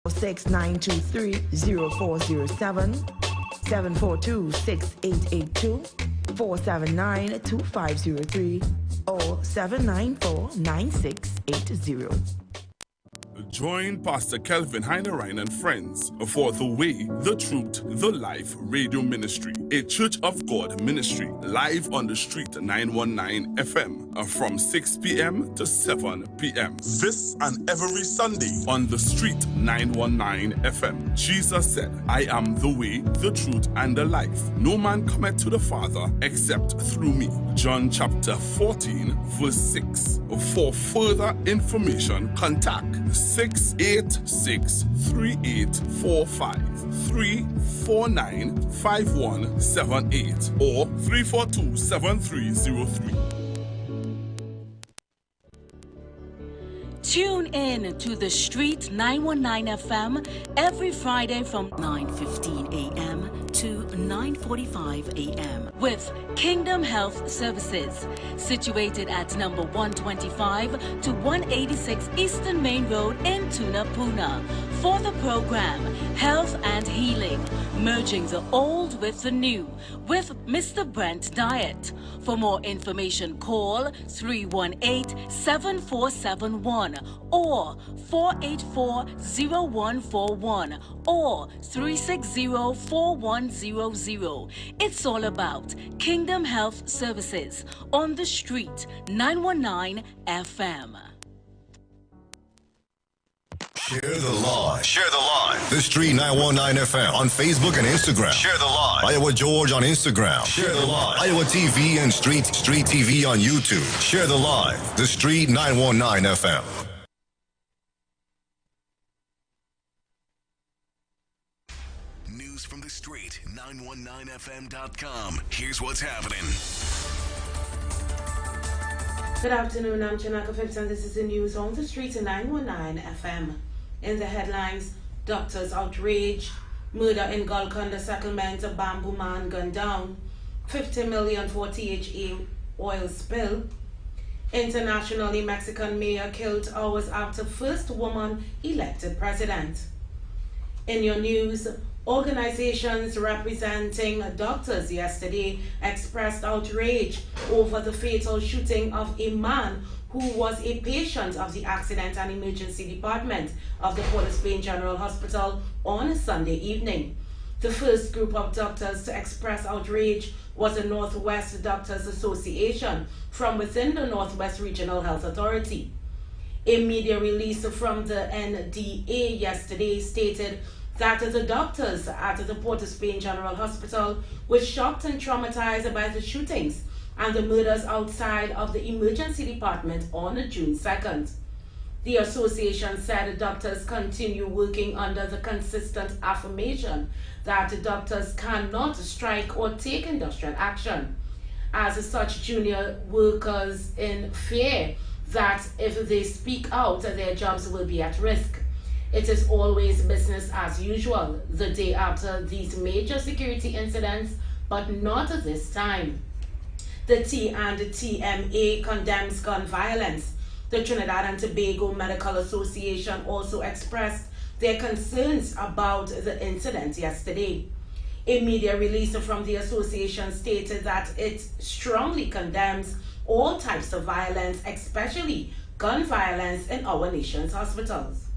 6923-0407, 742-6882, 479-2503, or 794-9680. Join Pastor Kelvin Heinerine and friends for The Way, The Truth, The Life Radio Ministry, a Church of God ministry, live on the street 919 FM from 6 p.m. to 7 p.m. This and every Sunday on the street 919 FM. Jesus said, I am the way, the truth, and the life. No man cometh to the Father except through me. John chapter 14, verse 6. For further information, contact 686-3845-349-5178 or 342-7303. Tune in to The Street 919 FM every Friday from 9:15 a.m. to 9:45 a.m. with Kingdom Health Services, situated at number 125 to 186 Eastern Main Road in Tunapuna. For the program, Health and Healing, merging the old with the new, with Mr. Brent Diet. For more information, call 318-7471 or 484-0141 or 360-4100. It's all about Kingdom Health Services on the street 919 FM. Share the live. Share the live. The Street 919 FM on Facebook and Instagram. Share the live. Iowa George on Instagram. Share the live. Iowa TV and Street TV on YouTube. Share the live. The Street 919 FM. News from the Street 919fm.com. Here's what's happening. Good afternoon, I'm Janaka Phipps and this is the news on the Street 919 FM. In the headlines, doctors outrage, murder in Golconda settlement, a bamboo man gunned down, 50 million for THA oil spill, internationally Mexican mayor killed hours after first woman elected president. In your news, organizations representing doctors yesterday expressed outrage over the fatal shooting of a man who was a patient of the Accident and Emergency Department of the Port of Spain General Hospital on a Sunday evening. The first group of doctors to express outrage was the Northwest Doctors Association from within the Northwest Regional Health Authority. A media release from the NDA yesterday stated that the doctors at the Port of Spain General Hospital were shocked and traumatized by the shootings and the murders outside of the emergency department on June 2nd. The association said doctors continue working under the consistent affirmation that doctors cannot strike or take industrial action. As such, junior workers in fear that if they speak out, their jobs will be at risk. It is always business as usual the day after these major security incidents, but not this time. The T&TMA condemns gun violence. The Trinidad and Tobago Medical Association also expressed their concerns about the incident yesterday. A media release from the association stated that it strongly condemns all types of violence, especially gun violence in our nation's hospitals.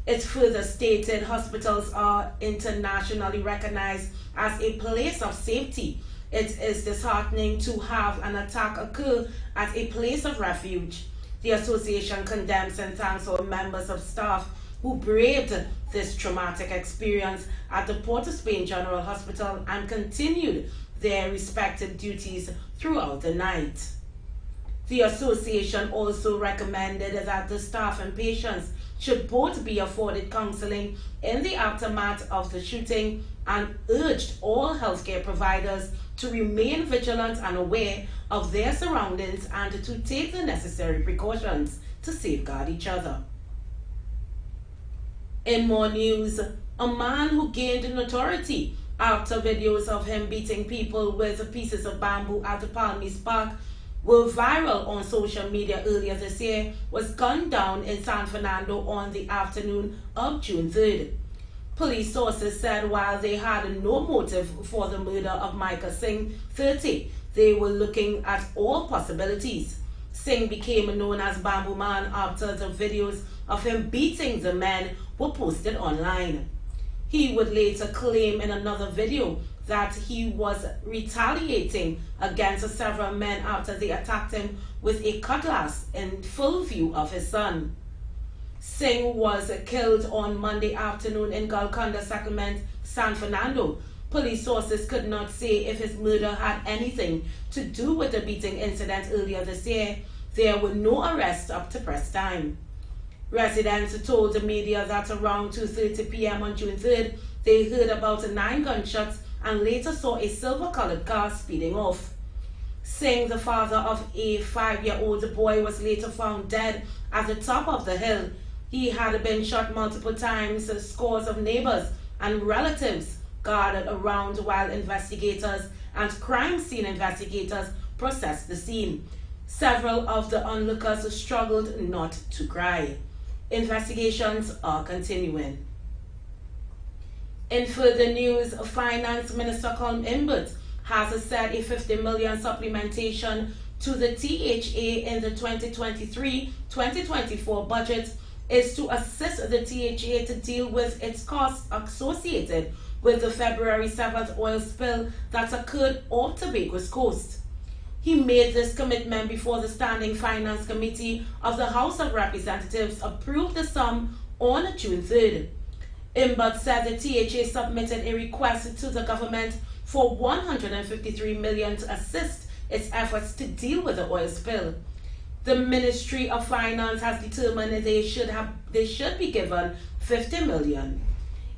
It further stated hospitals are internationally recognized as a place of safety. It is disheartening to have an attack occur at a place of refuge. The association condemns and thanks all members of staff who braved this traumatic experience at the Port of Spain General Hospital and continued their respective duties throughout the night. The association also recommended that the staff and patients should both be afforded counseling in the aftermath of the shooting and urged all healthcare providers to remain vigilant and aware of their surroundings and to take the necessary precautions to safeguard each other. In more news, a man who gained notoriety after videos of him beating people with pieces of bamboo at the Palmies Park were viral on social media earlier this year was gunned down in San Fernando on the afternoon of June 3rd. Police sources said while they had no motive for the murder of Micah Singh, 30, they were looking at all possibilities. Singh became known as Bamboo Man after the videos of him beating the men were posted online. He would later claim in another video that he was retaliating against several men after they attacked him with a cutlass in full view of his son. Singh was killed on Monday afternoon in Golconda Settlement, San Fernando. Police sources could not say if his murder had anything to do with the beating incident earlier this year. There were no arrests up to press time. Residents told the media that around 2:30 p.m. on June 3rd, they heard about 9 gunshots and later saw a silver-colored car speeding off. Singh, the father of a 5-year-old boy, was later found dead at the top of the hill. He had been shot multiple times. Scores of neighbors and relatives gathered around while investigators and crime scene investigators processed the scene. Several of the onlookers struggled not to cry. Investigations are continuing. In further news, Finance Minister Colm Imbert has said a $50 million supplementation to the THA in the 2023-2024 budget is to assist the THA to deal with its costs associated with the February 7th oil spill that occurred off Tobago's coast. He made this commitment before the Standing Finance Committee of the House of Representatives approved the sum on June 3rd. Imbert said the THA submitted a request to the government for $153 million to assist its efforts to deal with the oil spill. The Ministry of Finance has determined they should be given $50 million.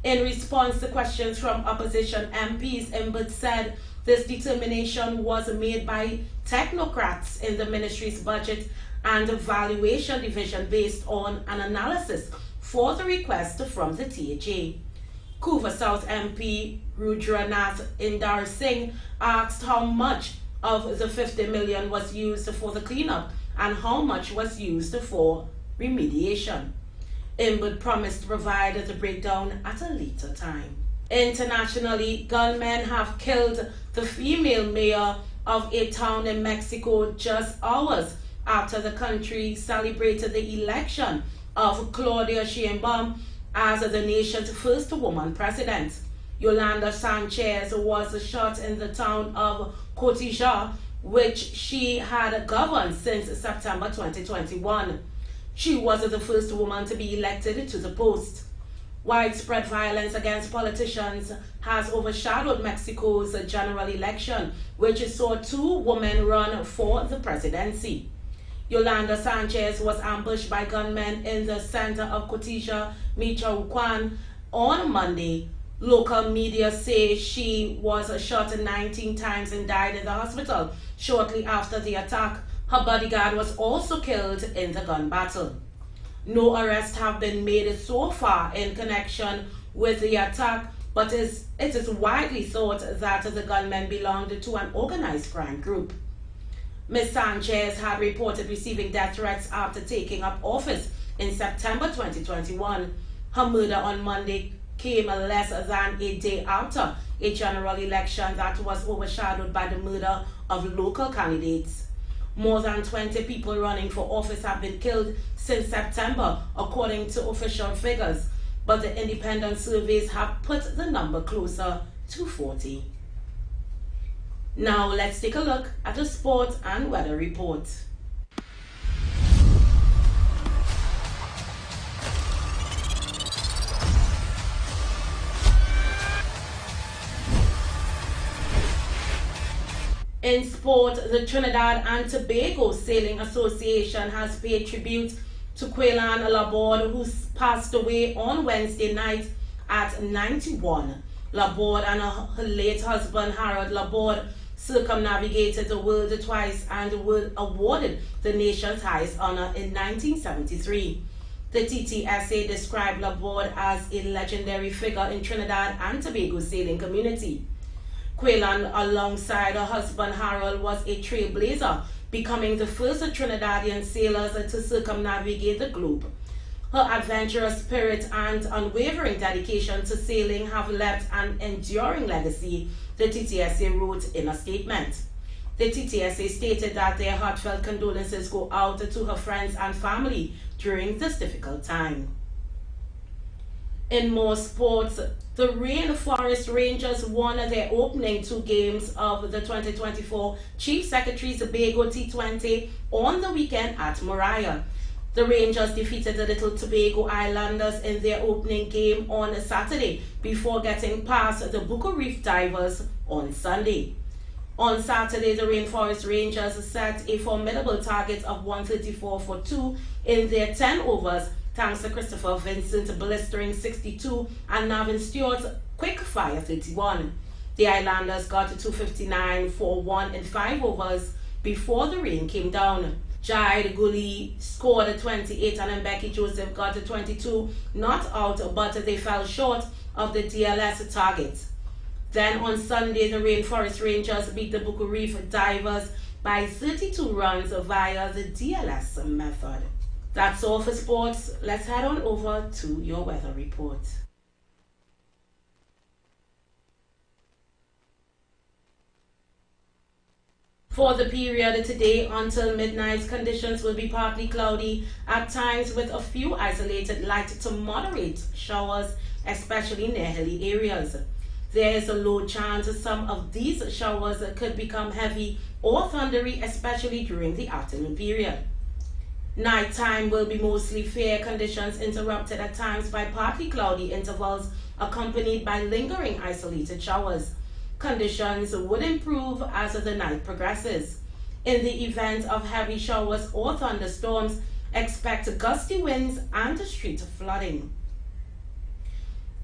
In response to questions from opposition MPs, Imbert said this determination was made by technocrats in the ministry's budget and valuation division based on an analysis for the request from the THA. Couva South MP Rudranath Indar Singh asked how much of the $50 million was used for the cleanup and how much was used for remediation. Imbert promised to provide the breakdown at a later time. Internationally, gunmen have killed the female mayor of a town in Mexico just hours after the country celebrated the election of Claudia Sheinbaum as the nation's first woman president. Yolanda Sanchez was shot in the town of Cotija, which she had governed since September 2021. She was the first woman to be elected to the post. Widespread violence against politicians has overshadowed Mexico's general election, which saw 2 women run for the presidency. Yolanda Sanchez was ambushed by gunmen in the center of Cotija, Michoacan, on Monday. Local media say she was shot 19 times and died in the hospital shortly after the attack. Her bodyguard was also killed in the gun battle. No arrests have been made so far in connection with the attack, but it is widely thought that the gunmen belonged to an organized crime group. Ms. Sanchez had reported receiving death threats after taking up office in September 2021. Her murder on Monday came less than a day after a general election that was overshadowed by the murder of local candidates. More than 20 people running for office have been killed since September, according to official figures, but the independent surveys have put the number closer to 40. Now let's take a look at the sport and weather report. In sport, the Trinidad and Tobago Sailing Association has paid tribute to Quaylan Laborde, who passed away on Wednesday night at 91. Laborde and her late husband Harold Laborde circumnavigated the world twice and were awarded the nation's highest honor in 1973. The TTSA described Laborde as a legendary figure in Trinidad and Tobago sailing community. Quaylan, alongside her husband Harold, was a trailblazer becoming the first Trinidadian sailors to circumnavigate the globe. Her adventurous spirit and unwavering dedication to sailing have left an enduring legacy, the TTSA wrote in a statement. The TTSA stated that their heartfelt condolences go out to her friends and family during this difficult time. In more sports, the Rainforest Rangers won their opening 2 games of the 2024 Chief Secretary's Tobago T20 on the weekend at Moriah. The Rangers defeated the Little Tobago Islanders in their opening game on Saturday before getting past the Bucca Reef Divers on Sunday. On Saturday, the Rainforest Rangers set a formidable target of 134 for 2 in their 10 overs, thanks to Christopher Vincent's blistering 62 and Navin Stewart's quick fire 31. The Islanders got to 259 for 1 in 5 overs before the rain came down. Jaid Gully scored 28 and Becky Joseph got 22, not out, but they fell short of the DLS target. Then on Sunday, the Rainforest Rangers beat the Bucca Reef Divers by 32 runs via the DLS method. That's all for sports. Let's head on over to your weather report. For the period today until midnight, conditions will be partly cloudy, at times with a few isolated light to moderate showers, especially near hilly areas. There is a low chance some of these showers could become heavy or thundery, especially during the afternoon period. Nighttime will be mostly fair conditions, interrupted at times by partly cloudy intervals accompanied by lingering isolated showers. Conditions would improve as the night progresses. In the event of heavy showers or thunderstorms, expect gusty winds and street flooding.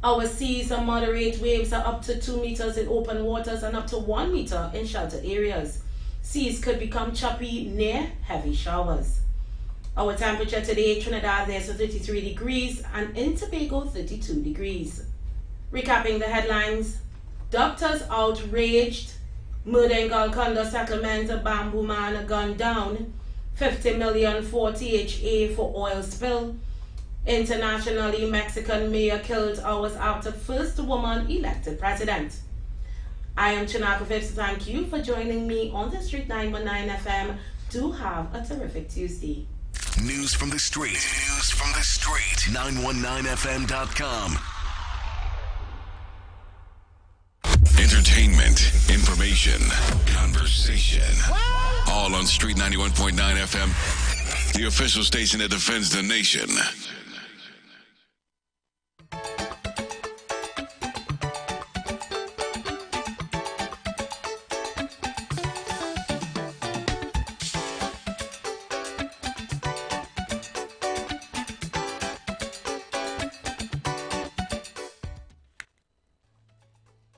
Our seas are moderate. Waves are up to 2 meters in open waters and up to 1 meter in sheltered areas. Seas could become choppy near heavy showers. Our temperature today, Trinidad, there's 33 degrees, and in Tobago, 32 degrees. Recapping the headlines: doctors outraged, murder in Golconda settlement, a bamboo man gunned down, 50 million for THA for oil spill. Internationally, Mexican mayor killed hours after first woman elected president. I am Chinaka Phipps. Thank you for joining me on the Street 919 FM. Do have a terrific Tuesday. News from the street. News from the street. 919fm.com. Entertainment, information, conversation. All on Street 91.9 FM, the official station that defends the nation.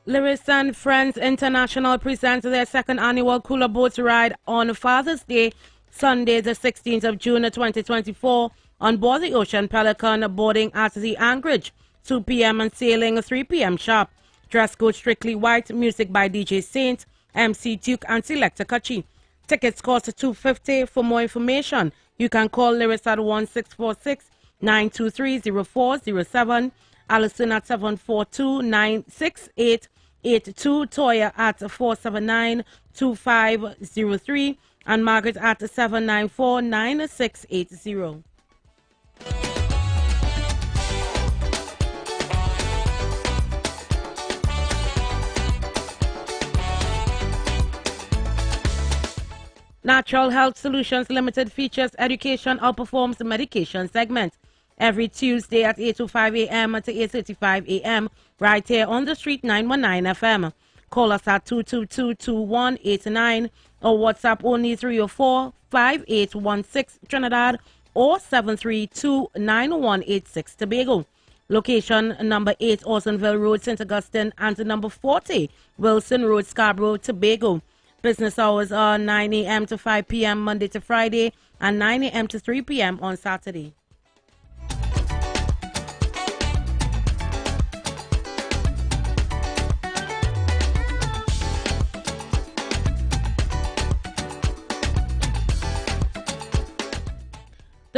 Lewis and Friends International presents their second annual Cooler Boats Ride on Father's Day, Sunday the 16th of June 2024, on board the Ocean Pelican, boarding at the Anchorage, 2 p.m. and sailing 3 p.m. sharp. Dress code strictly white, music by DJ Saint, MC Duke and Selector Kachi. Tickets cost $250. For more information, you can call Lewis at 1646-923-0407, Allison at 742-96882, Toya at 479-2503, and Margaret at 794-9680. Natural Health Solutions Limited features Education Outperforms Medication segment every Tuesday at 8:05 a.m. to 8:35 a.m. right here on the Street 919 FM. Call us at 222-2189 or WhatsApp only 304-5816 Trinidad or 732-9186 Tobago. Location number 8 Orsonville Road, St. Augustine, and number 40 Wilson Road, Scarborough, Tobago. Business hours are 9 a.m. to 5 p.m. Monday to Friday and 9 a.m. to 3 p.m. on Saturday.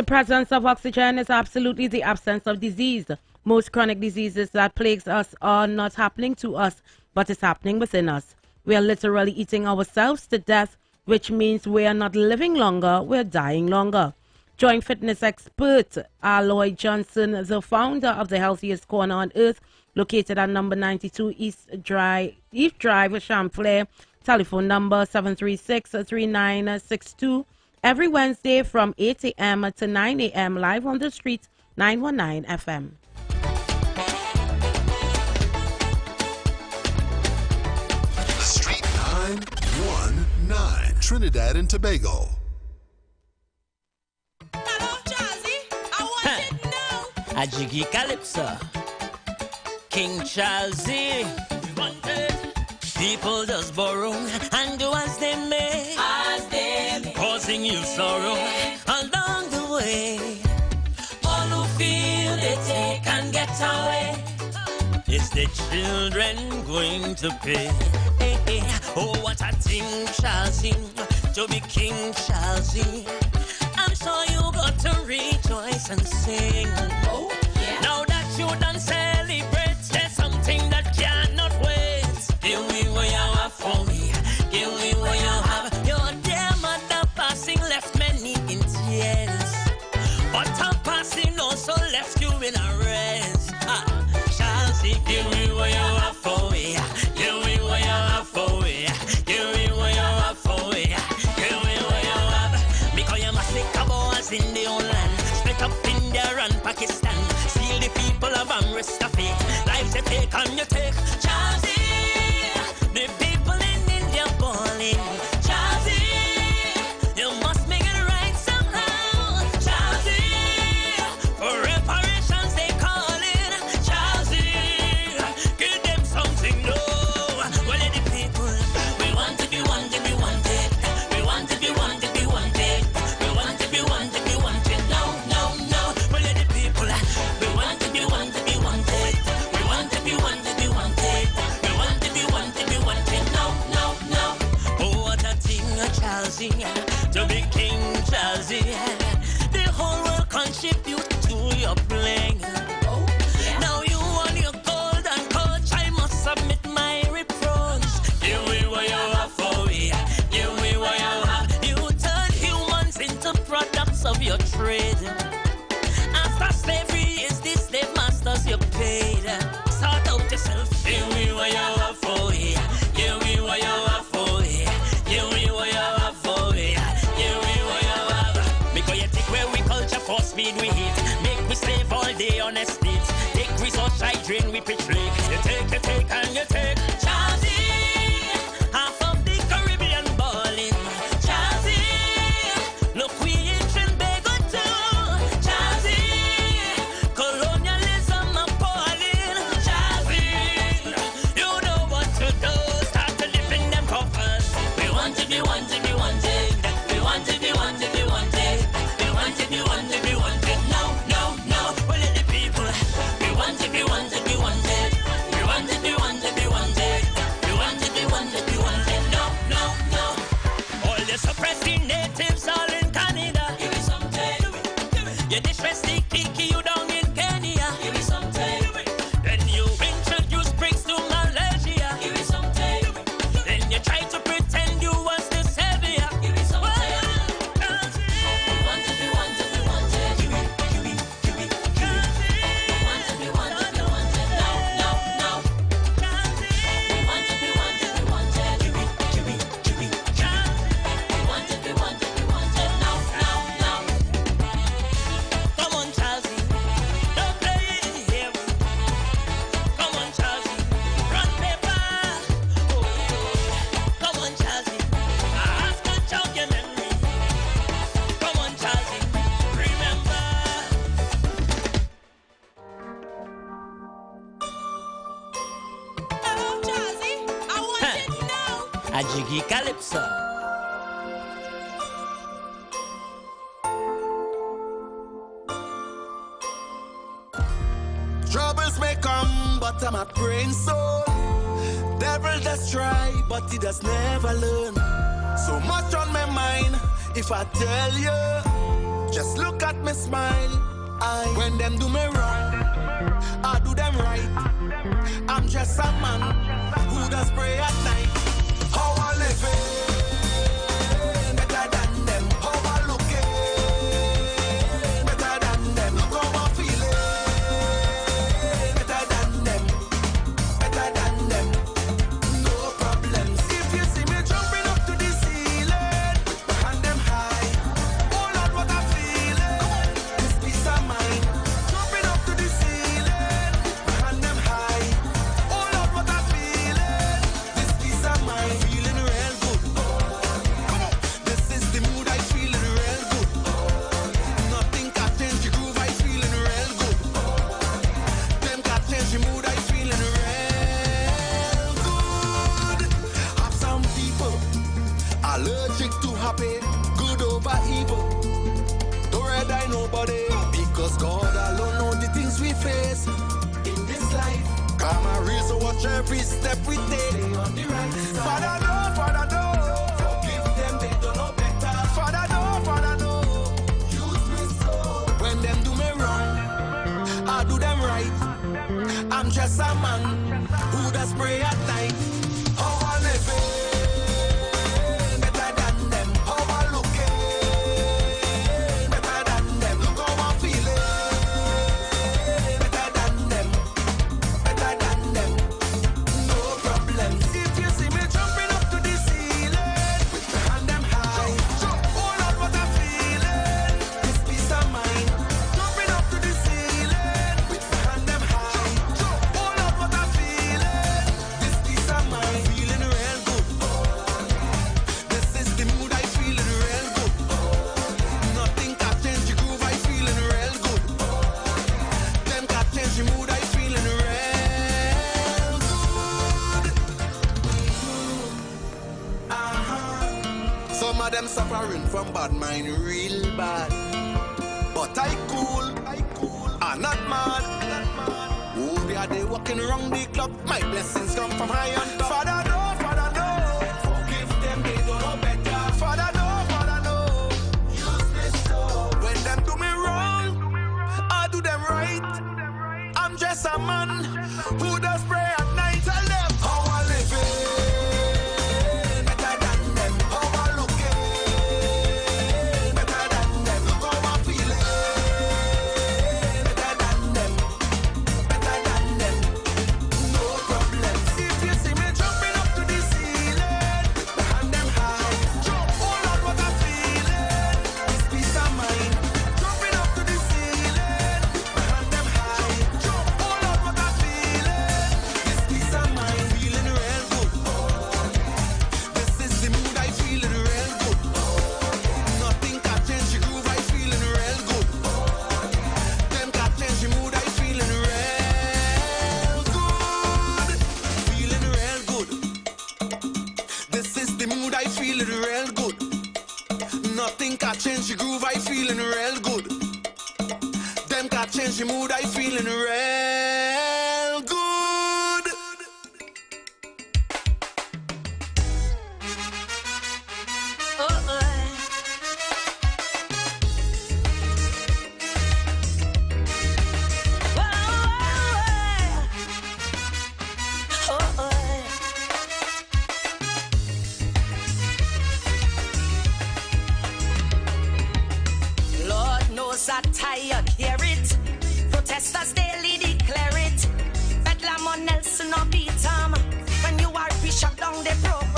The presence of oxygen is absolutely the absence of disease. Most chronic diseases that plagues us are not happening to us, but is happening within us. We are literally eating ourselves to death, which means we are not living longer, we're dying longer. Join fitness expert Aloy Johnson, the founder of the healthiest corner on earth, located at number 92 East Drive, Champlain. Telephone number 736-3962. Every Wednesday from 8 a.m. to 9 a.m. live on the street, 919 FM. The Street 919, Trinidad and Tobago. Hello, Jazzy. I want it now. A jiggy calypso. King Charles Z. People just borrow and do as they may, causing you sorrow along the way. All who feel they take and get away, is the children going to pay? Hey, hey. Oh, what a thing, Charlesy, to be King Charlesy. I'm sure you got to rejoice and sing. Oh, yeah. Now that you done celebrate, there's something that cannot wait. Give me what you have for me. Give me what you have. Your dear mother passing left many in tears, but her passing also left you in a rest. Charlesy, give me what you have for me. Give me what you have for me. Give me what you have for me. Give me what you have. Because you must make a boss in the old land. Split up India and Pakistan. Steal the people of Amritsar faith. Lives you take and you take. Charlesy, the people in India balling. Charlesy, you must make it right somehow. Charlesy, for reparations they calling. Charlesy, give them something new. Well, the people, we want to be wanted, be wanted. We want to be wanted, be wanted. We want to be wanted, be wanted. No, no, no. Well, the people, we want to be wanted, be wanted. We want to be wanted, be wanted. We want to be wanted, be wanted. No, no, no. Oh, what a thing, Charlesy, to be King Charlesy. The whole world contribute to your bling. Oh, yeah. Now you want your golden coach, I must submit my reproach. Give me what you have for me. Give me what you have. You turn humans into products of your trade. After slavery is the slave masters you paid. Sort out yourself. Give me what you have for me. Give me what you have for me. Give me what you have for me. Give me what you have. Because you take where we culture for speed we hit. Make we slave all day on estates. Take resource I drain we pitch lake. You take and you take. Charlesy, half of the Caribbean balling. Charlesy, look we in Trinbago too. Charlesy, colonialism appalling. Charlesy, you know what to do. Start to dip in them coffers. We want to be wanted, be wanted. We want to be wanted, be wanted. We want to be wanted, be wanted. No, no, no. Well, the people, we want to be wanted, be wanted. We want to be wanted, be wanted. We want to be wanted, be wanted. No, no, no. All the suppressing natives all in Canada. Give me something. You disrespect the Kiki, you down in Kenya. Give me something. Then you introduce bricks to Malaysia. Give me something. Then you try to pretend you was the savior. Give me something. We want to be wanted, be wanted. Give me. We want to be wanted, be wanted. No, no, no. We want to be wanted, be wanted. Give me. We want to be wanted, be wanted. No, no, no. Come on, Charlesy, don't play it here. Come on, Charlesy, run paper. Oh, come on, Charlesy, I have to jog your memory. Come on, Charlesy, remember. Hello, Jazzy. I want it now. A jiggy calypso. Troubles may come, but I'm a praying soul. Devil does try, but he does never learn. So much on my mind, if I tell you, Just look at me smile. When them do me wrong, I do them right. I'm just a man who does pray at night. How I live better than them. How I look better than them. Look how I feel better than them. Better than them. No problems. If you see me jumping up to the ceiling, and them high. Oh Lord, what I feel. This peace of mind. Jumping up to the ceiling, and them high. Oh Lord, what I feel. This peace of mind. Feeling real good. Come on. This is the mood I feeling real good. Nothing can change the groove I feeling real good. Them can change the mood I feeling real good. Have some people allergic to happy, good over evil. Don't red eye nobody, because God alone know the things we face in this life. Karma real, so watch every step we take. On the right side. Father know, forgive them, they don't know better. Father know, use me so. When them do me wrong, I do them right. I'm just a man who does pray at night. How I live better than them. How I look better than them. Look how I feel better than them. Better than them. No problems. If you see me jumping up to the ceiling, and them high. Oh Lord, what I feel. This peace of mind. Jumping up to the ceiling, and them high. Oh Lord, what I feel. This peace of mind. Feeling real good. This is the mood I feeling real good. Nothing can change the groove I feeling real good. Them can change the mood I feeling real good. Some of them suffering from bad mind real bad. But I cool, I'm not mad. Oh, they walking around the clock. My blessings come from high on top. Father know. Forgive them, they don't know better. Father know. Use me so. When them do me wrong, I do them right. I'm just a man who does pray at night. Tell them how I live better than them. How I look better than them. Look how I feel better than them. Better than them. No problems. If you see me jumping up to the ceiling, and them high. Oh Lord, what I feel. This peace of mind. Jumping up to the ceiling, and them high. Oh Lord, what I feel. This peace of mind. Feeling real good. This is the mood I feeling real good. Nothing can change the groove I feeling real good. Them can change the mood I feeling real good. Feeling real good. This is the mood I feeling real good. Nothing can change the groove I feeling real good. Them can change the mood I feeling real good. Lord knows I tired, hear it. Protesters daily declare it. Bedlam on Nelson or Beatam. When you are shut down the program.